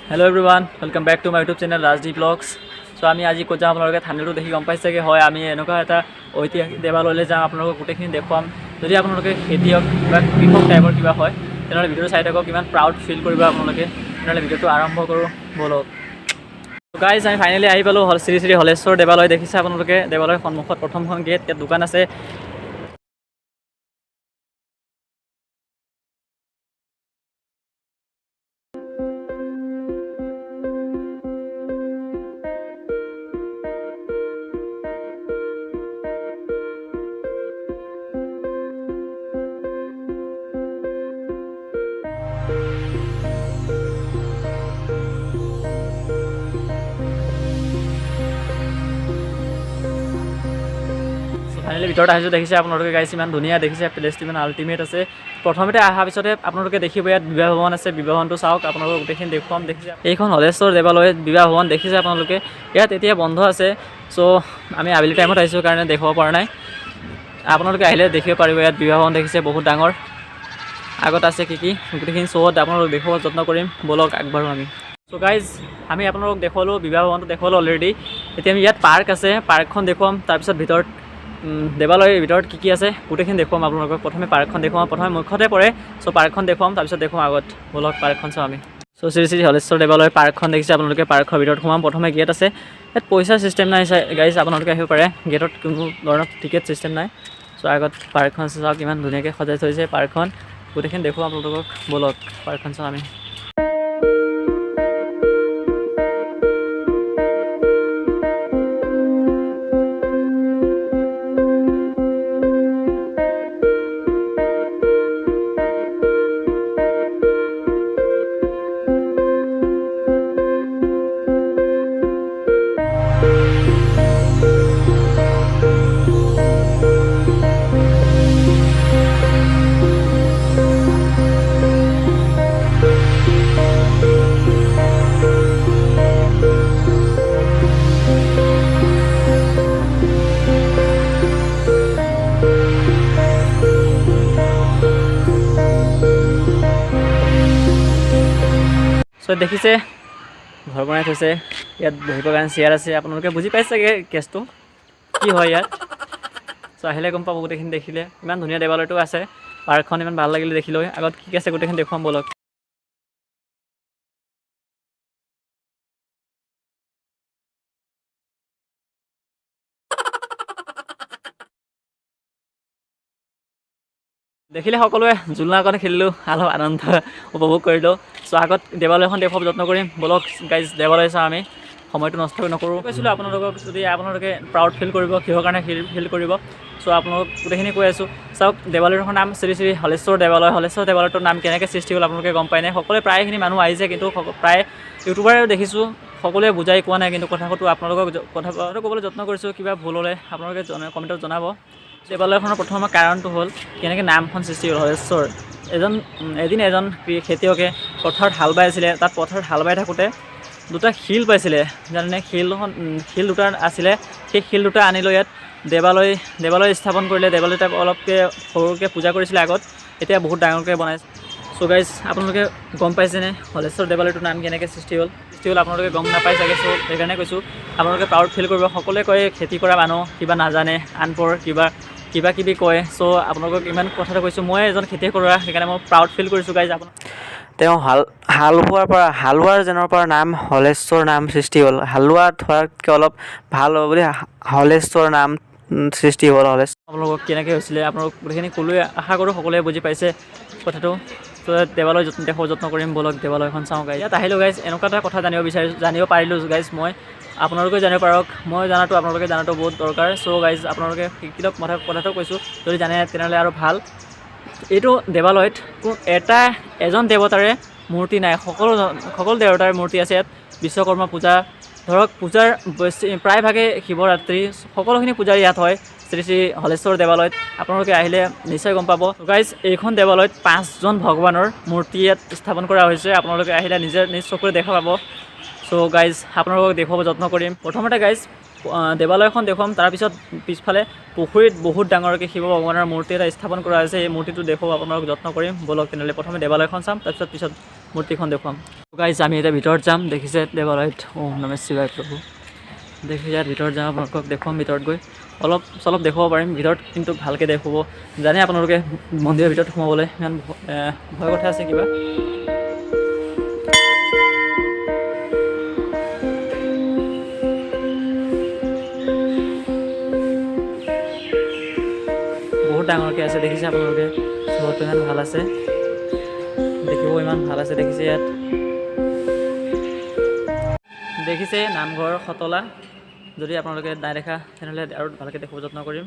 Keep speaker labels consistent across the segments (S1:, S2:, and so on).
S1: Hello everyone welcome back to my YouTube channel Rajdeep blogs. So आमी आज को जाम आपलोके थांडलটো देखि गम पाइसे कि হয় আমি এনেকুৱা এটা ঐতিহাসিক দেৱালয়লৈ যাম আপোনালোকক গোটেইখিনি দেখুৱাম। যদি আপোনালোকে খেতিয়ক বা কৃষক টাইপৰ কিবা হয় তেনেহ'লে ভিডিঅ'টো চাই থাকক, কিমান প্ৰাউড ফিল কৰিব আপোনালোকে। তেনেহ'লে ভিডিঅ'টো আৰম্ভ কৰোঁ বলক। গাইজ আমি ফাইনেলি আহি পালোঁ শ্ৰী শ্ৰী হলেশ্বৰ দেৱালয়। দেখিছে আপোনালোকে দেৱালয়ৰ সন্মুখত প্ৰথমখন গেট, ইয়াত দোকান আছে। ফাইনেলি ভিতৰত আহিছোঁ, দেখিছে আপোনালোকে গাইছে ইমান ধুনীয়া, দেখিছে প্লেচটো ইমান আল্টিমেট আছে। প্ৰথমতে অহাৰ পিছতে আপোনালোকে দেখিব ইয়াত বিবাহ ভৱন আছে, বিবাহ ভৱনটো চাওক, আপোনালোকক গোটেইখিনি দেখুৱাম। দেখিছে এইখন হলেশ্বৰ দেৱালয়ত বিবাহ ভৱন, দেখিছে আপোনালোকে ইয়াত এতিয়া বন্ধ আছে। চ' আমি আবেলি টাইমত আহিছোঁ কাৰণে দেখুৱাব পৰা নাই, আপোনালোকে আহিলে দেখিব পাৰিব। ইয়াত বিবাহ ভৱন দেখিছে বহুত ডাঙৰ, আগত আছে কি গোটেইখিনি শ্ব'ত আপোনালোকক দেখুৱাব যত্ন কৰিম, বলক আগবাঢ়োঁ আমি। চ' গাইজ আমি আপোনালোকক দেখুৱালোঁ বিবাহ ভৱনটো, দেখুৱালোঁ অলৰেডি। এতিয়া আমি ইয়াত পাৰ্ক আছে, পাৰ্কখন দেখুৱাম, তাৰপিছত ভিতৰত দেৱালয়ৰ ভিতৰত কি আছে গোটেইখিনি দেখুৱাম আপোনালোকক। প্ৰথমে পাৰ্কখন দেখুৱাম, প্ৰথমে মুখ্যতে পৰে। চ' পাৰ্কখন দেখুৱাম, তাৰপিছত দেখুৱাম আগত, বলক পাৰ্কখন চাওঁ আমি। চ' শ্ৰী শ্ৰী হলেশ্বৰ দেৱালয়ৰ পাৰ্কখন দেখিছে আপোনালোকে, পাৰ্কৰ ভিতৰত সোমাম। প্ৰথমে গেট আছে, ইয়াত পইচা চিষ্টেম নাই গাইজ, আপোনালোকে আহিব পাৰে, গেটত কোনো ধৰণৰ টিকেট চিষ্টেম নাই। চ' আগত পাৰ্কখন চাওক, ইমান ধুনীয়াকৈ সজাই থৈছে পাৰ্কখন, গোটেইখিনি দেখুৱাম আপোনালোকক, বলক পাৰ্কখন চাওঁ আমি। চ' দেখিছে ঘৰ বনাই থৈছে, ইয়াত বহিবৰ কাৰণে চেয়াৰ আছে। আপোনালোকে বুজি পাইছে চাগে কেছটো কি হয় ইয়াত। চ' আহিলে গম পাব, গোটেইখিনি দেখিলে ইমান ধুনীয়া দেৱালয়টো আছে, পাৰ্কখন ইমান ভাল লাগিলে দেখি লৈ। আগত কি আছে গোটেইখিনি দেখুৱাম বলক। দেখিলে সকলোৱে জোলনা আগতে খেলিলোঁ, অলপ আনন্দ উপভোগ কৰিলোঁ। চ' আগত দেৱালয়খন দেখুৱাব যত্ন কৰিম, বলক গাইজ দেৱালয় চাওঁ আমি, সময়টো নষ্ট নকৰোঁ। কৈছিলোঁ আপোনালোকক যদি আপোনালোকে প্ৰাউড ফিল কৰিব, কিহৰ কাৰণে ফিল কৰিব। চ' আপোনালোকক গোটেইখিনি কৈ আছোঁ। চাওক দেৱালয়ৰ নাম শ্ৰী শ্ৰী হলেশ্বৰ দেৱালয়। হলেশ্বৰ দেৱালয়টোৰ নাম কেনেকৈ সৃষ্টি হ'ল আপোনালোকে গম পাই নাই। সকলোৱে প্ৰায়খিনি মানুহ আহিছে, কিন্তু প্ৰায় ইউটিউবাৰেও দেখিছোঁ সকলোৱে বুজাই কোৱা নাই, কিন্তু কথাটো আপোনালোকক কথাটো ক'বলৈ যত্ন কৰিছোঁ। কিবা ভুল হ'লে আপোনালোকে কমেণ্টত জনাব। দেৱালয়খনৰ প্ৰথম কাৰণটো হ'ল কেনেকৈ নামখন সৃষ্টি হ'ল হলেশ্বৰ। এদিন এজন খেতিয়কে পথাৰত হাল বাই আছিলে, তাত পথাৰত হাল বাই থাকোঁতে দুটা শিল পাইছিলে, জানেনে শিল দুটা আছিলে। সেই শিল দুটা আনি লৈ ইয়াত দেৱালয় স্থাপন কৰিলে। দেৱালয় তাক অলপকৈ সৰুকৈ পূজা কৰিছিলে আগত, এতিয়া বহুত ডাঙৰকৈ বনাইছে। চ' গাইজ আপোনালোকে গম পাইছেনে হলেশ্বৰ দেৱালয়টোৰ নাম কেনেকৈ সৃষ্টি হ'ল আপোনালোকে গম নাপাই চাগে। চ' সেইকাৰণে কৈছোঁ আপোনালোকে প্ৰাউড ফিল কৰিব। সকলোৱে কয় খেতি কৰা মানুহ কিবা নাজানে, আনপঢ় কিবা কিবি কয়। চ' আপোনালোকক ইমান কথাটো কৈছোঁ, মই এজন খেতি কৰা, সেইকাৰণে মই প্ৰাউড ফিল কৰিছোঁ গাইজ। তেওঁ হালোৱাৰ যেনৰ পৰা নাম হলেশ্বৰ নাম সৃষ্টি হ'ল। হালোৱা হোৱাতকৈ অলপ ভাল হ'ব বুলি হলেশ্বৰ নাম সৃষ্টি হ'ল। আপোনালোকক কেনেকৈ হৈছিলে আপোনালোক গোটেইখিনি ক'লোৱে, আশা কৰোঁ সকলোৱে বুজি পাইছে কথাটো। ত' দেৱালয় দেখুৱাব যত্ন কৰিম, বলক দেৱালয়খন চাওঁ গাইজ। ইয়াত আহিলোঁ গাইজ, এনেকুৱা এটা কথা জানিব পাৰিলোঁ গাইজ মই, আপোনালোকে জানিব পাৰক। মই জনাটো আপোনালোকে জনাটো বহুত দৰকাৰ। চ' গাইজ আপোনালোকে শিকি লওক, কথাটো কৈছোঁ, যদি জানে তেনেহ'লে আৰু ভাল। এইটো দেৱালয়ত এজন দেৱতাৰে মূৰ্তি নাই, সকলো দেৱতাৰ মূৰ্তি আছে ইয়াত। বিশ্বকৰ্মা পূজা ধৰক, পূজাৰ প্ৰায়ভাগে শিৱৰাত্ৰি, সকলোখিনি পূজা ইয়াত হয় শ্ৰী শ্ৰী হলেশ্বৰ দেৱালয়ত। আপোনালোকে আহিলে নিশ্চয় গম পাব। গাইজ এইখন দেৱালয়ত 5জন ভগৱানৰ মূৰ্তি ইয়াত স্থাপন কৰা হৈছে, আপোনালোকে আহিলে নিজ চকুৰে দেখা পাব। চ' গাইজ আপোনালোকক দেখুৱাব যত্ন কৰিম। প্ৰথমতে গাইজ দেৱালয়খন দেখুৱাম। তাৰপিছত পিছফালে পুখুৰীত বহুত ডাঙৰকৈ শিৱ ভগৱানৰ মূৰ্তি এটা স্থাপন কৰা হৈছে। এই মূৰ্তিটো দেখুৱাম, আপোনালোক যত্ন কৰিম। ব'লক তেনেহ'লে প্ৰথমে দেৱালয়খন চাম, তাৰপিছত মূৰ্তিখন দেখুৱাম। গাইজ আমি এতিয়া ভিতৰত যাম। দেখিছে দেৱালয়ত ওম নমঃ শিৱায় প্ৰভু। দেখিছে ইয়াত ভিতৰত যাম, আপোনালোকক দেখুৱাম। ভিতৰত গৈ অলপ চলপ দেখুৱাব পাৰিম, ভিতৰত কিন্তু ভালকৈ দেখুৱাব। জানে আপোনালোকে মন্দিৰৰ ভিতৰত সোমাবলৈ ইমান ভয় কথা আছে কিবা। বহুত ডাঙৰকৈ আছে, দেখিছে আপোনালোকে। চহৰটো ইমান ভাল আছে, দেখিব ইমান ভাল আছে। দেখিছে ইয়াত দেখিছে নামঘৰ খতলা। যদি আপোনালোকে নাই দেখা তেনেহ'লে আৰু ভালকৈ দেখুৱাব যত্ন কৰিম।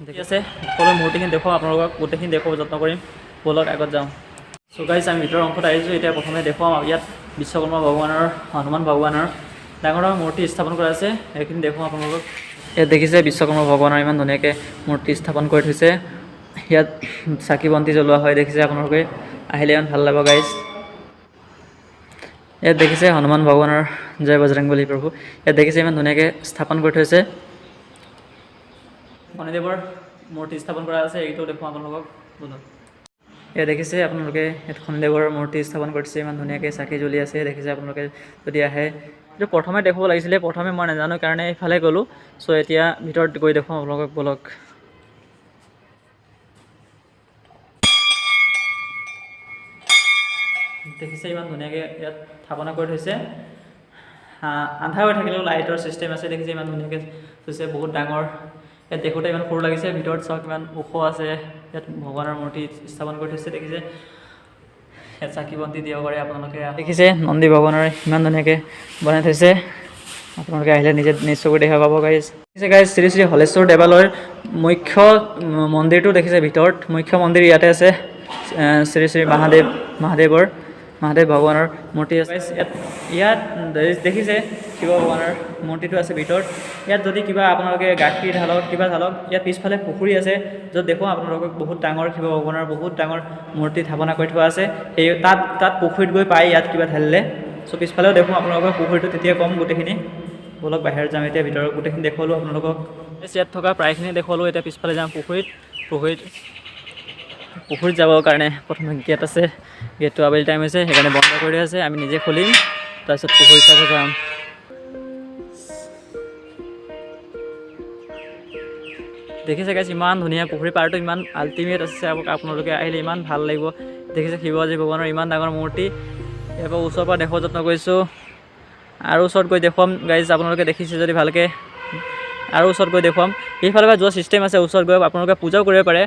S1: দেখি আছে সকলো মূৰ্তিখিনি দেখুৱাম আপোনালোকক, গোটেইখিনি দেখুৱাব যত্ন কৰিম। ব'লক আগত যাওঁ। চ' গাইজ আমি ভিতৰৰ অংশত আহিছোঁ। এতিয়া প্ৰথমে দেখুৱাম ইয়াত বিশ্বকৰ্মা ভগৱানৰ, হনুমান ভগৱানৰ ডাঙৰ ডাঙৰ মূৰ্তি স্থাপন কৰা আছে, সেইখিনি দেখুৱাম আপোনালোকক। ইয়াত দেখিছে বিশ্বকৰ্মা ভগৱানৰ ইমান ধুনীয়াকৈ মূৰ্তি স্থাপন কৰি থৈছে। ইয়াত চাকি বন্তি জ্বলোৱা হয়, দেখিছে আপোনালোকে। আহিলে ইমান ভাল লাগিব গাইজ। ইয়াত দেখিছে হনুমান ভগৱানৰ জয় বজৰংবলী প্ৰভু। ইয়াত দেখিছে ইমান ধুনীয়াকৈ স্থাপন কৰি থৈছে। শনিদেৱৰ মূৰ্তি স্থাপন কৰা আছে, এইটোও দেখুৱাম আপোনালোকক। ইয়াত দেখিছে আপোনালোকে, ইয়াত শনিদেৱৰ মূৰ্তি স্থাপন কৰিছে, ইমান ধুনীয়াকৈ চাকি জ্বলি আছে। দেখিছে আপোনালোকে যদি আহে। এইটো প্ৰথমে দেখুৱাব লাগিছিলে, প্ৰথমে মই নাজানো কাৰণে এইফালে গ'লোঁ। চ' এতিয়া ভিতৰত গৈ দেখুৱাম আপোনালোকক, ব'লক। দেখিছে ইমান ধুনীয়াকৈ ইয়াত স্থাপনা কৰি থৈছে। আন্ধাৰ হৈ থাকিলেও লাইটৰ ছিষ্টেম আছে, দেখিছে ইমান ধুনীয়াকৈ থৈছে, বহুত ডাঙৰ। ইয়াত দেখোঁতে ইমান সৰু লাগিছে, ভিতৰত চাওক ইমান ওখ আছে। ইয়াত ভগৱানৰ মূৰ্তি স্থাপন কৰি থৈছে, দেখিছে। ইয়াত চাকি বন্তি দিব পাৰে আপোনালোকে। দেখিছে নন্দী ভগৱানৰ ইমান ধুনীয়াকৈ বনাই থৈছে, আপোনালোকে আহিলে নিজ চকুৰে দেখা পাব গাইজ। দেখিছে গাইজ শ্ৰী শ্ৰী হলেশ্বৰ দেৱালয়ৰ মুখ্য মন্দিৰটো দেখিছে ভিতৰত। মুখ্য মন্দিৰ ইয়াতে আছে, শ্ৰী শ্ৰী মহাদেৱ ভগৱানৰ মূৰ্তি আছে। ইয়াত দেখিছে শিৱ ভগৱানৰ মূৰ্তিটো আছে ভিতৰত। ইয়াত যদি কিবা আপোনালোকে গাখীৰ ঢালক, কিবা ঢালক, ইয়াত পিছফালে পুখুৰী আছে, য'ত দেখোঁ আপোনালোকক বহুত ডাঙৰ শিৱ ভগৱানৰ বহুত ডাঙৰ মূৰ্তি স্থাপনা কৰি থোৱা আছে। সেই তাত পুখুৰীত গৈ পায় ইয়াত কিবা ঢালিলে। চ' পিছফালেও দেখোঁ আপোনালোকক পুখুৰীটো তেতিয়া কম গোটেইখিনি। ব'লক বাহিৰত যাম এতিয়া, ভিতৰত গোটেইখিনি দেখুৱালোঁ আপোনালোকক। ইয়াত থকা প্ৰায়খিনি দেখুৱালোঁ। এতিয়া পিছফালে যাম পুখুৰীত যাবৰ কাৰণে প্ৰথমে গেট আছে। গেটটো আবেলি টাইম হৈছে, সেইকাৰণে বন্ধ কৰি আছে। আমি নিজে খুলিম, তাৰপিছত পুখুৰীত চাব যাম। দেখিছে গাইজ ইমান ধুনীয়া পুখুৰী পাৰটো, ইমান আল্টিমেট আছে। আপোনালোকে আহিলে ইমান ভাল লাগিব। দেখিছে শিৱজী ভগৱানৰ ইমান ডাঙৰ মূৰ্তি। ইয়াৰ পৰা ওচৰৰ পৰা দেখুৱাব যত্ন কৰিছোঁ। আৰু ওচৰত গৈ দেখুৱাম গাইজ, আপোনালোকে দেখিছে যদি ভালকৈ আৰু ওচৰত গৈ দেখুৱাম। এইফালৰ পৰা যোৱা ছিষ্টেম আছে, ওচৰত গৈ আপোনালোকে পূজাও কৰিব পাৰে।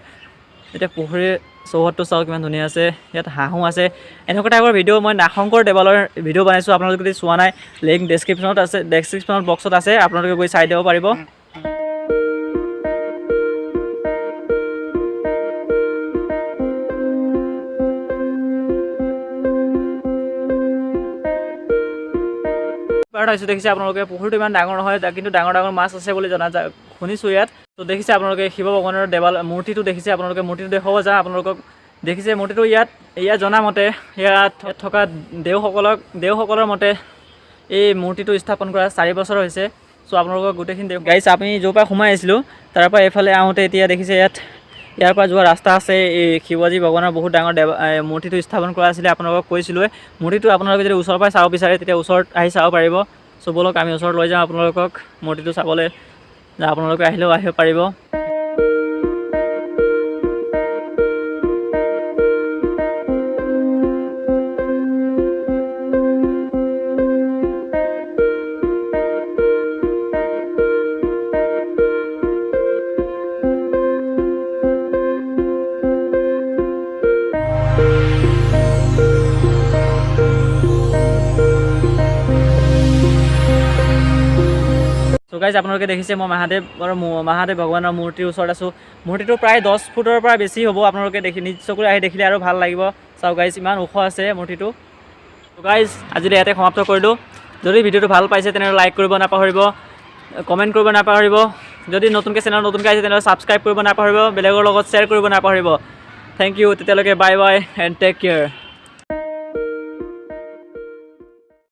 S1: এতিয়া পুখুৰীৰ চৌহদটো চাওক কিমান ধুনীয়া আছে। ইয়াত হাঁহো আছে। এনেকুৱা টাইপৰ ভিডিঅ' মই নাগশংকৰ দেৱালয়ৰ ভিডিঅ' বনাইছোঁ। আপোনালোকে যদি চোৱা নাই, লিংক ডেছক্ৰিপশ্যনত বক্সত আছে, আপোনালোকে গৈ চাই দিব পাৰিব। দেখিছে আপোনালোকে পুখুৰীটো ইমান ডাঙৰ নহয়, কিন্তু ডাঙৰ ডাঙৰ মাছ আছে বুলি শুনিছোঁ ইয়াত। তো দেখিছে আপোনালোকে শিৱ ভগৱানৰ মূৰ্তিটো দেখিছে। আপোনালোকে মূৰ্তিটো দেখুৱাব যাওঁ আপোনালোকক। দেখিছে মূৰ্তিটো ইয়াত জনামতে ইয়াত থকা দেওসকলৰ মতে এই মূৰ্তিটো স্থাপন কৰা 4 বছৰ হৈছে। চ' আপোনালোকক গোটেইখিনি গাইজ আমি য'ৰ পৰা সোমাই আহিছিলোঁ তাৰ পৰা এইফালে আহোঁতে এতিয়া দেখিছে ইয়াৰ পৰা যোৱা ৰাস্তা আছে। এই শিৱজী ভগৱানৰ বহুত ডাঙৰ মূৰ্তিটো স্থাপন কৰা আছিলে, আপোনালোকক কৈছিলোঁৱে। মূৰ্তিটো আপোনালোকে যদি ওচৰৰ পৰা চাব বিচাৰে তেতিয়া ওচৰত আহি চাব পাৰিব। চ' ব'লক আমি ওচৰত লৈ যাওঁ আপোনালোকক মূৰ্তিটো চাবলৈ, আপোনালোকে আহিলেও আহিব পাৰিব। তো গাইজ আপোনালোকে দেখিছে মই মহাদেৱ ভগৱানৰ মূৰ্তিৰ ওচৰত আছোঁ। মূৰ্তিটো প্ৰায় 10 ফুটৰ পৰা বেছি হ'ব। আপোনালোকে নিজ চকুৰে আহি দেখিলে আৰু ভাল লাগিব। চাওক গাইজ ইমান ওখ আছে মূৰ্তিটো। তো গাইজ আজিলৈ ইয়াতে সমাপ্ত কৰিলোঁ। যদি ভিডিঅ'টো ভাল পাইছে তেনেহ'লে লাইক কৰিব নাপাহৰিব, কমেণ্ট কৰিব নাপাহৰিব। যদি নতুনকৈ আহিছে তেনেহ'লে ছাবস্ক্ৰাইব কৰিব নাপাহৰিব, বেলেগৰ লগত শ্বেয়াৰ কৰিব নাপাহৰিব। Thank you. তেতিয়ালৈকে bye bye and take care.